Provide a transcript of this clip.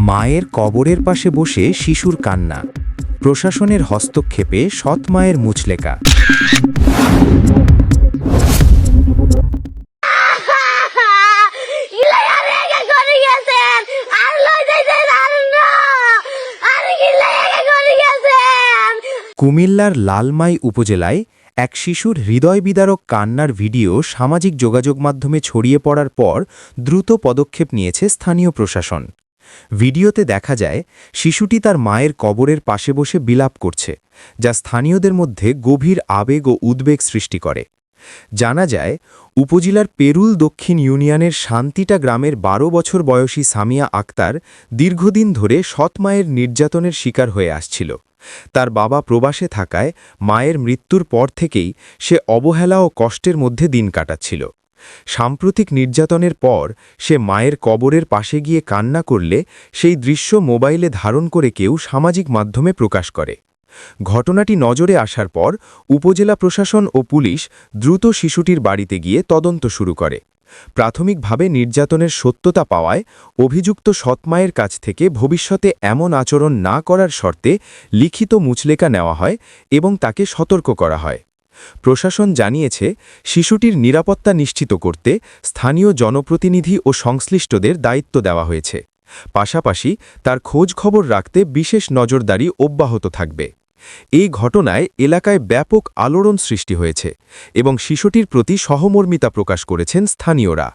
মায়ের কবরের পাশে বসে শিশুর কান্না, প্রশাসনের হস্তক্ষেপে সৎ মায়ের মুচলেকা। কুমিল্লার লালমাই উপজেলায় এক শিশুর হৃদয়বিদারক কান্নার ভিডিও সামাজিক যোগাযোগ মাধ্যমে ছড়িয়ে পড়ার পর দ্রুত পদক্ষেপ নিয়েছে স্থানীয় প্রশাসন। ভিডিওতে দেখা যায় শিশুটি তার মায়ের কবরের পাশে বসে বিলাপ করছে, যা স্থানীয়দের মধ্যে গভীর আবেগ ও উদ্বেগ সৃষ্টি করে। জানা যায়, উপজেলার পেরুল দক্ষিণ ইউনিয়নের শান্তিটা গ্রামের ১২ বছর বয়সী সামিয়া আক্তার দীর্ঘদিন ধরে সৎ মায়ের নির্যাতনের শিকার হয়ে আসছিল। তার বাবা প্রবাসে থাকায় মায়ের মৃত্যুর পর থেকেই সে অবহেলা ও কষ্টের মধ্যে দিন কাটাচ্ছিল। সাম্প্রতিক নির্যাতনের পর সে মায়ের কবরের পাশে গিয়ে কান্না করলে সেই দৃশ্য মোবাইলে ধারণ করে কেউ সামাজিক মাধ্যমে প্রকাশ করে। ঘটনাটি নজরে আসার পর উপজেলা প্রশাসন ও পুলিশ দ্রুত শিশুটির বাড়িতে গিয়ে তদন্ত শুরু করে। প্রাথমিকভাবে নির্যাতনের সত্যতা পাওয়ায় অভিযুক্ত সৎমায়ের কাছ থেকে ভবিষ্যতে এমন আচরণ না করার শর্তে লিখিত মুচলেকা নেওয়া হয় এবং তাকে সতর্ক করা হয়। প্রশাসন জানিয়েছে, শিশুটির নিরাপত্তা নিশ্চিত করতে স্থানীয় জনপ্রতিনিধি ও সংশ্লিষ্টদের দায়িত্ব দেওয়া হয়েছে। পাশাপাশি তার খোঁজ খবর রাখতে বিশেষ নজরদারি অব্যাহত থাকবে। এই ঘটনায় এলাকায় ব্যাপক আলোড়ন সৃষ্টি হয়েছে এবং শিশুটির প্রতি সহমর্মিতা প্রকাশ করেছেন স্থানীয়রা।